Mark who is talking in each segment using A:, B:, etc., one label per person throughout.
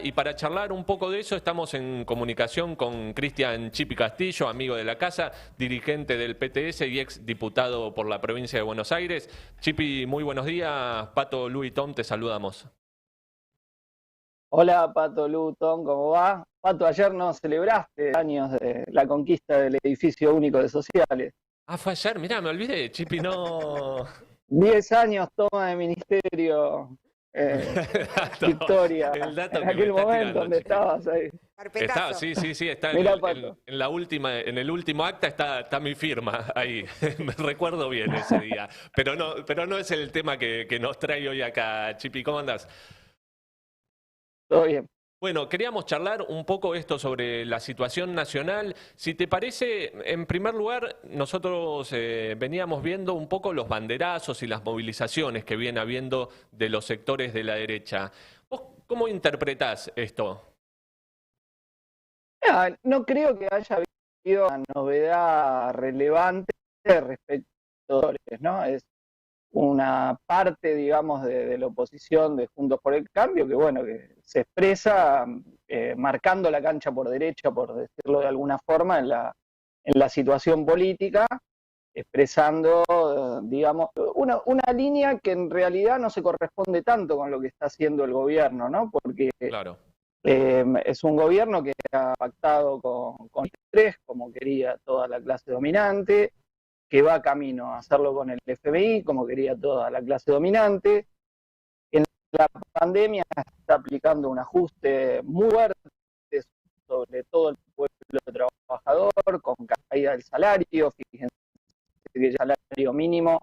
A: Y para charlar un poco de eso estamos en comunicación con Cristian Chipi Castillo, amigo de la casa, dirigente del PTS y ex diputado por la provincia de Buenos Aires. Chipi, muy buenos días. Pato, Lu y Tom, te saludamos.
B: Hola Pato, Lu, Tom, ¿cómo va? Pato, ayer no celebraste años de la conquista del edificio único de sociales.
A: Ah, fue ayer, mirá, me olvidé, Chipi, no...
B: 10 años toma de ministerio, Victoria,
A: El dato
B: en
A: que me
B: aquel
A: estás
B: momento
A: tirando,
B: donde
A: Chipi.
B: estabas ahí.
A: Está,
C: Carpetazo.
A: sí, está
B: Mirá, Pato.
A: en la última, en el último acta está mi firma ahí. Me recuerdo bien ese día. Pero no es el tema que nos trae hoy acá, Chipi. ¿Cómo andás?
B: Todo bien.
A: Bueno, queríamos charlar un poco esto sobre la situación nacional. Si te parece, en primer lugar, nosotros veníamos viendo un poco los banderazos y las movilizaciones que viene habiendo de los sectores de la derecha. ¿Vos cómo interpretás esto?
B: No creo que haya habido una novedad relevante respecto a los sectores, ¿no? Es una parte, digamos, de la oposición de Juntos por el Cambio, que bueno, que se expresa marcando la cancha por derecha, por decirlo de alguna forma, en la situación política, expresando, digamos, una línea que en realidad no se corresponde tanto con lo que está haciendo el gobierno, ¿no? Porque
A: Claro.
B: es un gobierno que ha pactado con el 3, como quería toda la clase dominante, que va camino a hacerlo con el FMI, como quería toda la clase dominante. En la pandemia está aplicando un ajuste muy fuerte sobre todo el pueblo trabajador, con caída del salario. Fíjense que el salario mínimo,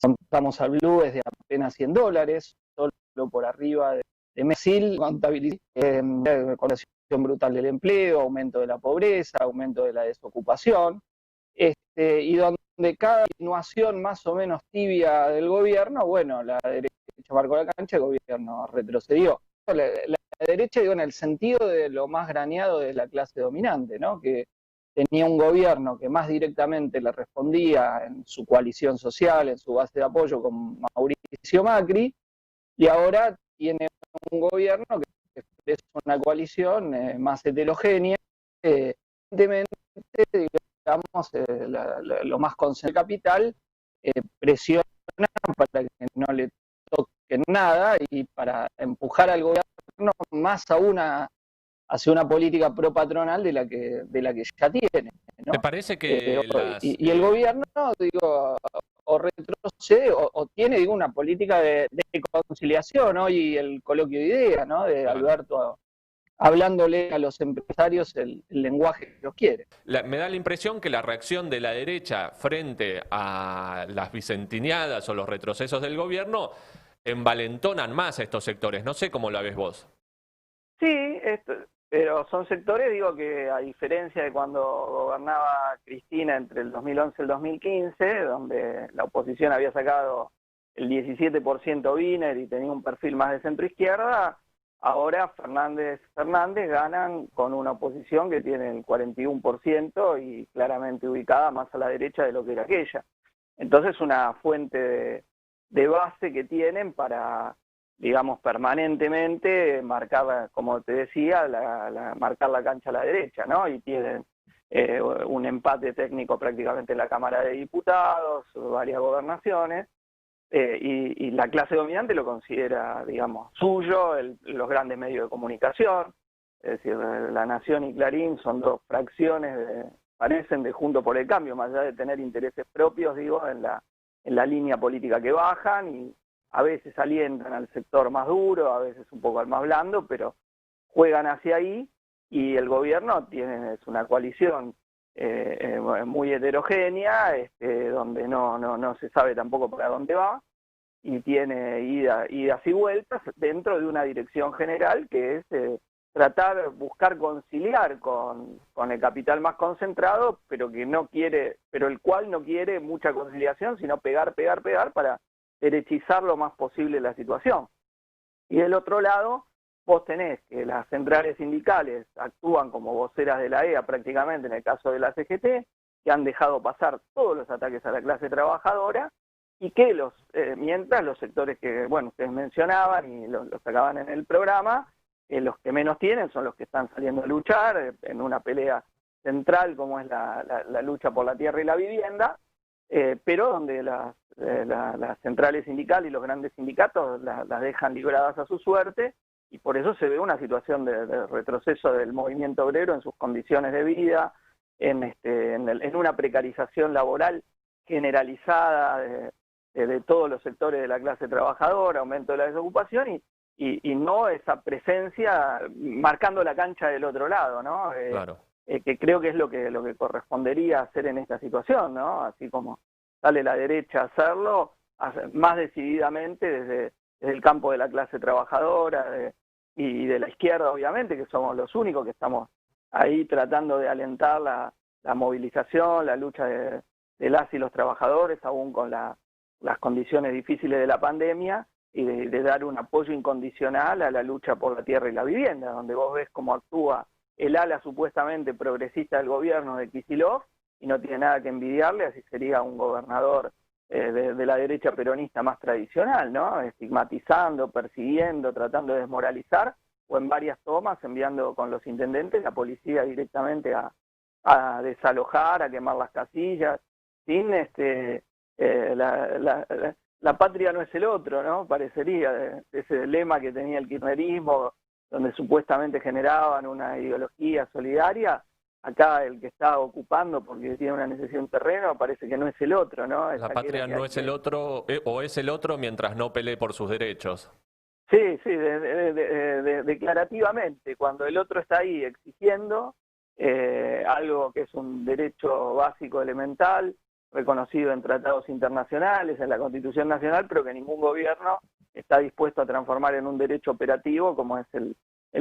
B: estamos al blue, es de apenas $100, solo por arriba de Mesil, contabilidad, recuperación brutal del empleo, aumento de la pobreza, aumento de la desocupación. Y donde cada insinuación más o menos tibia del gobierno, bueno, la derecha marcó la cancha, el gobierno retrocedió. La derecha, digo, en el sentido de lo más graneado de la clase dominante, ¿no? Que tenía un gobierno que más directamente le respondía en su coalición social, en su base de apoyo con Mauricio Macri, y ahora tiene un gobierno que es una coalición más heterogénea, evidentemente, digamos, lo más concentrado capital, presiona para que no le toquen nada y para empujar al gobierno más aún hacia una política pro-patronal de la que ya tiene,
A: ¿Te
B: ¿no?
A: parece que
B: Y el gobierno, digo, o retrocede o tiene, digo, una política de conciliación, ¿no? Y el coloquio de ideas, ¿no? De
A: Claro.
B: Alberto hablándole a los empresarios el lenguaje que ellos quieren.
A: Me da la impresión que la reacción de la derecha frente a las vicentineadas o los retrocesos del gobierno envalentonan más a estos sectores. No sé cómo la ves vos.
B: Sí, pero son sectores, digo, que a diferencia de cuando gobernaba Cristina entre el 2011 y el 2015, donde la oposición había sacado el 17% Wiener y tenía un perfil más de centro-izquierda, ahora Fernández ganan con una oposición que tiene el 41% y claramente ubicada más a la derecha de lo que era aquella. Entonces, una fuente de base que tienen para, digamos, permanentemente marcar, como te decía, marcar la cancha a la derecha, ¿no? Y tienen un empate técnico prácticamente en la Cámara de Diputados, varias gobernaciones, y la clase dominante lo considera, digamos, suyo, los grandes medios de comunicación, es decir, La Nación y Clarín son dos fracciones, parecen de Juntos por el Cambio, más allá de tener intereses propios, digo, en la línea política que bajan, y a veces alientan al sector más duro, a veces un poco al más blando, pero juegan hacia ahí, y el gobierno es una coalición muy heterogénea, donde no se sabe tampoco para dónde va, y tiene idas y vueltas dentro de una dirección general que es buscar conciliar con el capital más concentrado, pero el cual no quiere mucha conciliación, sino pegar para derechizar lo más posible la situación. Y del otro lado, vos tenés que las centrales sindicales actúan como voceras de la EA prácticamente en el caso de la CGT, que han dejado pasar todos los ataques a la clase trabajadora, y que mientras los sectores que, bueno, ustedes mencionaban y los sacaban en el programa, los que menos tienen son los que están saliendo a luchar en una pelea central como es la lucha por la tierra y la vivienda, pero donde las centrales sindicales y los grandes sindicatos las dejan libradas a su suerte, y por eso se ve una situación de retroceso del movimiento obrero en sus condiciones de vida, en una precarización laboral generalizada de todos los sectores de la clase trabajadora, aumento de la desocupación y no esa presencia marcando la cancha del otro lado, ¿no?
A: Claro.
B: Que creo que es lo que correspondería hacer en esta situación, ¿no? Así como sale la derecha a hacerlo, más decididamente desde el campo de la clase trabajadora y de la izquierda, obviamente, que somos los únicos que estamos ahí tratando de alentar la movilización, la lucha de las y los trabajadores, aún con las condiciones difíciles de la pandemia, y de dar un apoyo incondicional a la lucha por la tierra y la vivienda, donde vos ves cómo actúa el ala supuestamente progresista del gobierno de Kicillof, y no tiene nada que envidiarle, así sería un gobernador de la derecha peronista más tradicional, ¿no? Estigmatizando, persiguiendo, tratando de desmoralizar, o en varias tomas enviando con los intendentes la policía directamente a desalojar, a quemar las casillas, sin la patria no es el otro, ¿no? Parecería, ese lema que tenía el kirchnerismo, donde supuestamente generaban una ideología solidaria. Acá el que está ocupando porque tiene una necesidad de un terreno parece que no es el otro, ¿no?
A: La patria no es el otro, o es el otro mientras no pelee por sus derechos.
B: Sí, sí, declarativamente, cuando el otro está ahí exigiendo algo que es un derecho básico elemental, reconocido en tratados internacionales, en la Constitución Nacional, pero que ningún gobierno está dispuesto a transformar en un derecho operativo como es el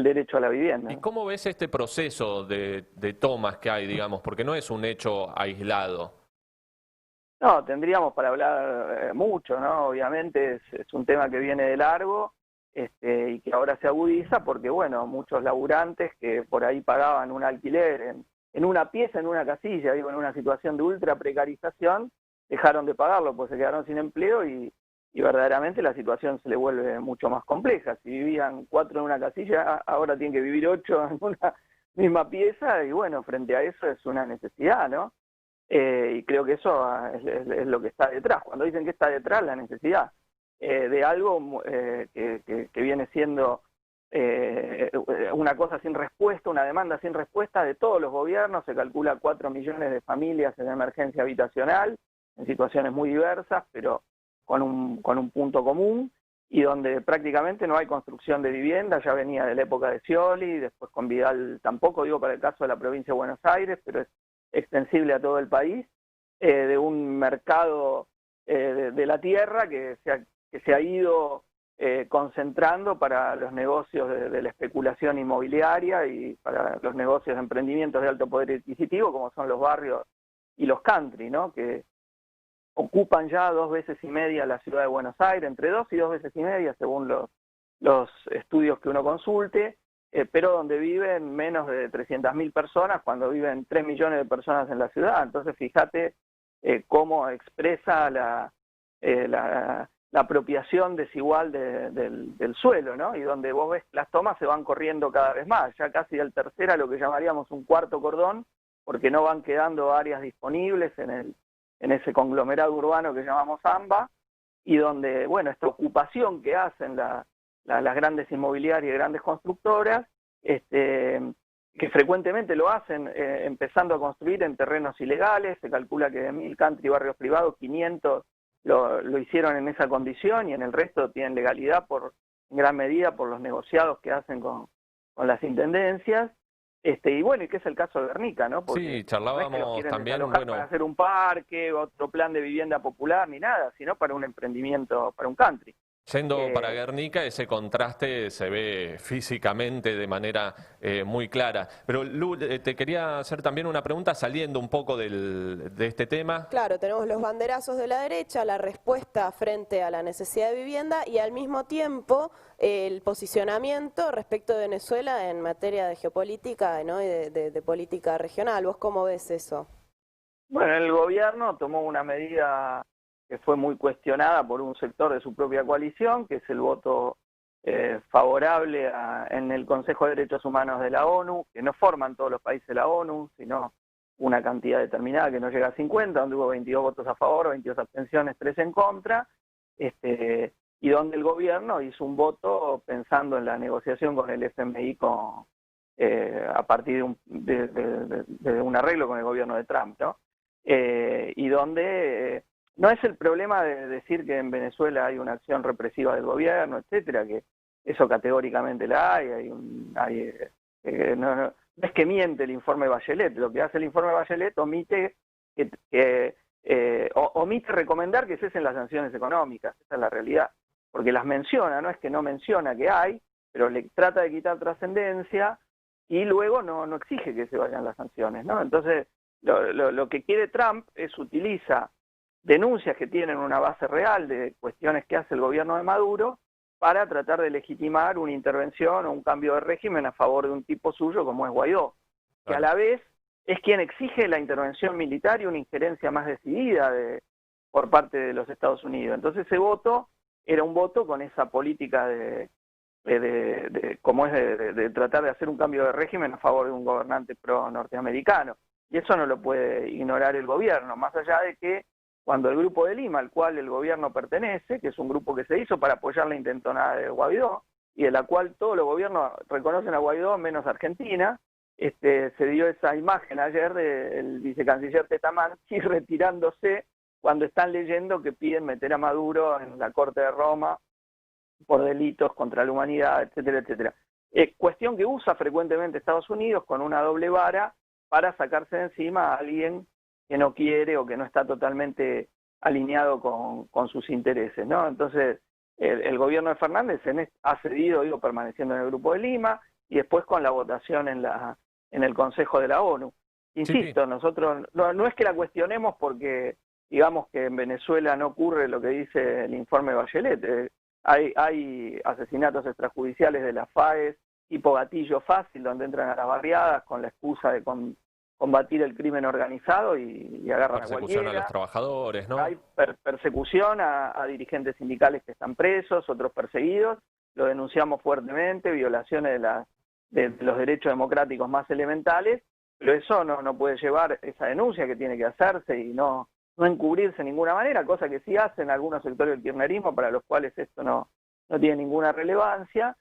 B: derecho a la vivienda.
A: ¿Y cómo ves este proceso de tomas que hay, digamos? Porque no es un hecho aislado.
B: No, tendríamos para hablar mucho, ¿no? Obviamente es un tema que viene de largo y que ahora se agudiza porque, bueno, muchos laburantes que por ahí pagaban un alquiler en una pieza, en una casilla, digo, en una situación de ultra precarización, dejaron de pagarlo, pues se quedaron sin empleo y verdaderamente la situación se le vuelve mucho más compleja. Si vivían 4 en una casilla, ahora tienen que vivir 8 en una misma pieza y bueno, frente a eso es una necesidad, ¿no? Y creo que eso es lo que está detrás. Cuando dicen que está detrás, la necesidad de algo que viene siendo una cosa sin respuesta, una demanda sin respuesta de todos los gobiernos. Se calcula 4 millones de familias en emergencia habitacional, en situaciones muy diversas, pero con un punto común, y donde prácticamente no hay construcción de vivienda. Ya venía de la época de Scioli, después con Vidal tampoco, digo para el caso de la provincia de Buenos Aires, pero es extensible a todo el país, de un mercado de la tierra que se ha ido concentrando para los negocios de la especulación inmobiliaria y para los negocios de emprendimientos de alto poder adquisitivo, como son los barrios y los country, ¿no? Que ocupan ya 2 veces y media la ciudad de Buenos Aires, entre 2 y 2 veces y media, según los estudios que uno consulte, pero donde viven menos de 300.000 personas, cuando viven 3 millones de personas en la ciudad. Entonces, fíjate cómo expresa la apropiación desigual del suelo, ¿no? Y donde vos ves las tomas se van corriendo cada vez más, ya casi del tercer a lo que llamaríamos un cuarto cordón, porque no van quedando áreas disponibles en ese conglomerado urbano que llamamos AMBA, y donde, bueno, esta ocupación que hacen las grandes inmobiliarias y grandes constructoras, que frecuentemente lo hacen empezando a construir en terrenos ilegales. Se calcula que de 1000 country barrios privados, 500 lo hicieron en esa condición, y en el resto tienen legalidad en gran medida por los negociados que hacen con las intendencias. Y bueno, y que es el caso de Guernica, ¿no? Porque
A: sí, charlábamos
B: no es que
A: también,
B: bueno, para hacer un parque, otro plan de vivienda popular, ni nada, sino para un emprendimiento, para un country.
A: Yendo para Guernica, ese contraste se ve físicamente de manera muy clara. Pero Lu, te quería hacer también una pregunta saliendo un poco de este tema.
C: Claro, tenemos los banderazos de la derecha, la respuesta frente a la necesidad de vivienda y al mismo tiempo el posicionamiento respecto de Venezuela en materia de geopolítica, ¿no? Y de política regional. ¿Vos cómo ves eso?
B: Bueno, el gobierno tomó una medida que fue muy cuestionada por un sector de su propia coalición, que es el voto favorable en el Consejo de Derechos Humanos de la ONU, que no forman todos los países de la ONU, sino una cantidad determinada que no llega a 50, donde hubo 22 votos a favor, 22 abstenciones, 3 en contra, y donde el gobierno hizo un voto pensando en la negociación con el FMI a partir de un arreglo con el gobierno de Trump, ¿no? Y donde no es el problema de decir que en Venezuela hay una acción represiva del gobierno, etcétera, que eso categóricamente la hay, no es que miente el informe Bachelet, lo que hace el informe Bachelet omite omite recomendar que cesen las sanciones económicas, esa es la realidad, porque las menciona, no es que no menciona que hay, pero le trata de quitar trascendencia y luego no exige que se vayan las sanciones, ¿no? Entonces, lo que quiere Trump es utiliza denuncias que tienen una base real de cuestiones que hace el gobierno de Maduro para tratar de legitimar una intervención o un cambio de régimen a favor de un tipo suyo como es Guaidó, que a la vez es quien exige la intervención militar y una injerencia más decidida por parte de los Estados Unidos. Entonces ese voto era un voto con esa política de tratar de hacer un cambio de régimen a favor de un gobernante pro-norteamericano. Y eso no lo puede ignorar el gobierno, más allá de que cuando el Grupo de Lima, al cual el gobierno pertenece, que es un grupo que se hizo para apoyar la intentonada de Guaidó, y de la cual todos los gobiernos reconocen a Guaidó, menos Argentina, se dio esa imagen ayer del vicecanciller Tetamanchi retirándose cuando están leyendo que piden meter a Maduro en la Corte de Roma por delitos contra la humanidad, etcétera, etcétera. Cuestión que usa frecuentemente Estados Unidos con una doble vara para sacarse de encima a alguien que no quiere o que no está totalmente alineado con sus intereses, ¿no? Entonces, el gobierno de Fernández ha cedido, permaneciendo en el Grupo de Lima, y después con la votación en el Consejo de la ONU. Insisto, sí. Nosotros no es que la cuestionemos porque digamos que en Venezuela no ocurre lo que dice el informe Bachelet. Hay asesinatos extrajudiciales de las FAES, tipo gatillo fácil, donde entran a las barriadas con la excusa de combatir el crimen organizado y agarran a cualquiera.
A: Persecución a los trabajadores, ¿no?
B: Hay persecución a dirigentes sindicales que están presos, otros perseguidos, lo denunciamos fuertemente, violaciones de los derechos democráticos más elementales, pero eso no puede llevar esa denuncia que tiene que hacerse y no encubrirse de ninguna manera, cosa que sí hacen algunos sectores del kirchnerismo para los cuales esto no tiene ninguna relevancia.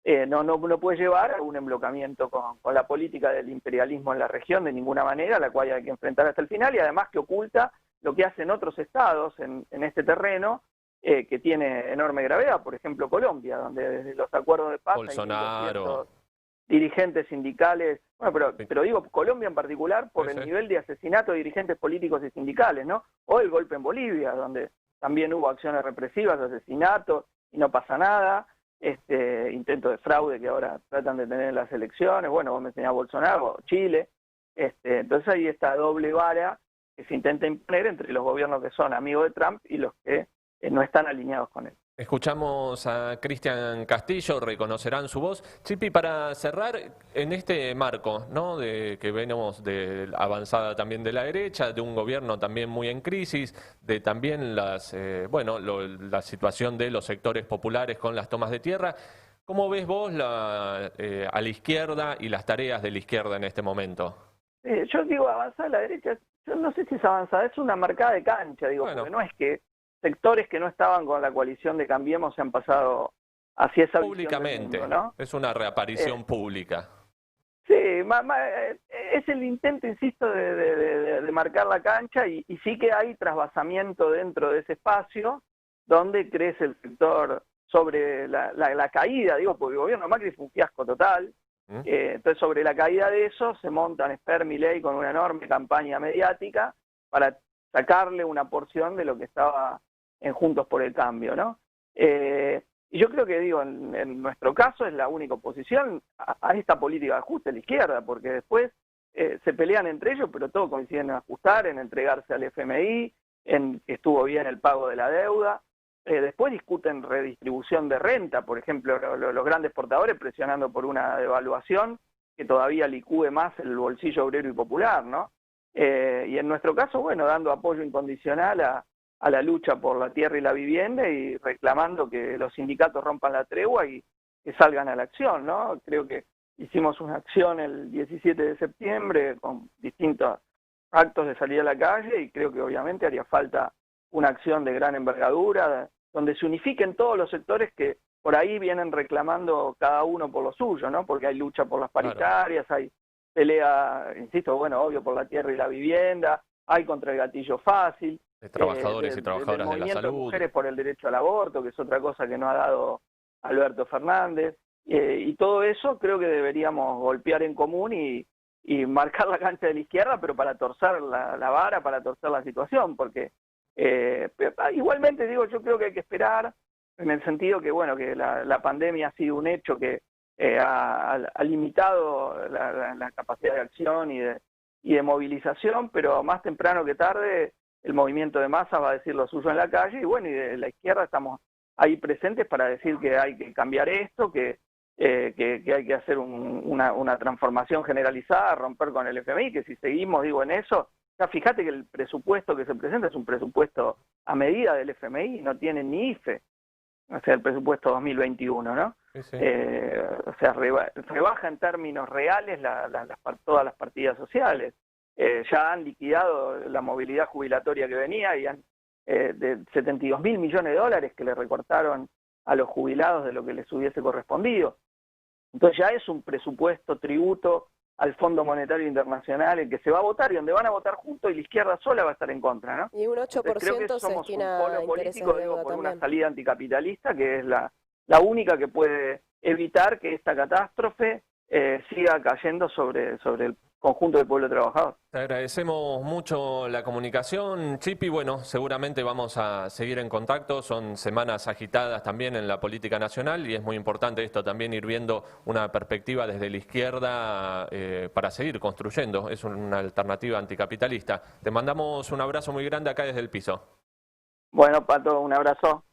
B: No puede llevar a un emblocamiento con la política del imperialismo en la región de ninguna manera, la cual hay que enfrentar hasta el final, y además que oculta lo que hacen otros estados en este terreno, que tiene enorme gravedad, por ejemplo Colombia, donde desde los acuerdos de paz
A: Bolsonaro,
B: hay dirigentes sindicales, bueno, pero digo Colombia en particular por el nivel de asesinato de dirigentes políticos y sindicales, ¿no? O el golpe en Bolivia, donde también hubo acciones represivas, asesinatos, y no pasa nada, intento de fraude que ahora tratan de tener en las elecciones, bueno, vos me enseñás Bolsonaro, Chile, entonces hay esta doble vara que se intenta imponer entre los gobiernos que son amigos de Trump y los que no están alineados con él.
A: Escuchamos a Cristian Castillo, reconocerán su voz. Chipi, para cerrar, en este marco, ¿no?, de que venimos de avanzada también de la derecha, de un gobierno también muy en crisis, de también la situación de los sectores populares con las tomas de tierra, ¿cómo ves vos a la izquierda y las tareas de la izquierda en este momento?
B: Yo digo avanzada a la derecha, yo no sé si es avanzada, es una marcada de cancha, digo, porque no es que sectores que no estaban con la coalición de Cambiemos se han pasado hacia esa
A: públicamente,
B: visión del mundo, ¿no?
A: Es una reaparición pública.
B: Sí, es el intento, insisto, de marcar la cancha y sí que hay trasvasamiento dentro de ese espacio donde crece el sector sobre la caída, digo, porque el gobierno de Macri fue un fiasco total. Entonces sobre la caída de eso se montan Esper, Milei con una enorme campaña mediática para sacarle una porción de lo que estaba en Juntos por el Cambio, ¿no? Y yo creo que, digo, en nuestro caso es la única oposición a esta política de ajuste de la izquierda, porque después se pelean entre ellos, pero todos coinciden en ajustar, en entregarse al FMI, en que estuvo bien el pago de la deuda. Después discuten redistribución de renta, por ejemplo, los grandes portadores presionando por una devaluación que todavía licúe más el bolsillo obrero y popular, ¿no? Y en nuestro caso, bueno, dando apoyo incondicional a la lucha por la tierra y la vivienda y reclamando que los sindicatos rompan la tregua y que salgan a la acción, ¿no? Creo que hicimos una acción el 17 de septiembre con distintos actos de salir a la calle y creo que obviamente haría falta una acción de gran envergadura donde se unifiquen todos los sectores que por ahí vienen reclamando cada uno por lo suyo, ¿no? Porque hay lucha por las paritarias, claro, hay pelea, insisto, bueno, obvio por la tierra y la vivienda, hay contra el gatillo fácil,
A: de trabajadores y trabajadoras de la salud,
B: de mujeres por el derecho al aborto, que es otra cosa que no ha dado Alberto Fernández, y todo eso creo que deberíamos golpear en común y marcar la cancha de la izquierda, pero para torcer la vara, para torcer la situación, porque igualmente digo, yo creo que hay que esperar, en el sentido que, bueno, que la pandemia ha sido un hecho que ha limitado la capacidad de acción y de movilización, pero más temprano que tarde el movimiento de masas va a decir lo suyo en la calle, y bueno, y de la izquierda estamos ahí presentes para decir que hay que cambiar esto, que hay que hacer una transformación generalizada, romper con el FMI, que si seguimos, digo, en eso, ya fíjate que el presupuesto que se presenta es un presupuesto a medida del FMI, no tiene ni IFE, o sea, el presupuesto 2021, ¿no? Sí, sí. O sea, rebaja en términos reales todas las partidas sociales. Ya han liquidado la movilidad jubilatoria que venía y de 72.000 millones de dólares que le recortaron a los jubilados de lo que les hubiese correspondido. Entonces ya es un presupuesto tributo al Fondo Monetario Internacional el que se va a votar y donde van a votar juntos y la izquierda sola va a estar en contra, ¿no?
C: Y un 8%
B: creo que somos
C: se destina
B: un polo político, digo, por
C: también.
B: una salida anticapitalista que es la única que puede evitar que esta catástrofe siga cayendo sobre el conjunto del pueblo trabajador.
A: Te agradecemos mucho la comunicación, Chip, y bueno, seguramente vamos a seguir en contacto. Son semanas agitadas también en la política nacional y es muy importante esto también, ir viendo una perspectiva desde la izquierda para seguir construyendo. Es una alternativa anticapitalista. Te mandamos un abrazo muy grande acá desde el piso.
B: Bueno, Pato, un abrazo.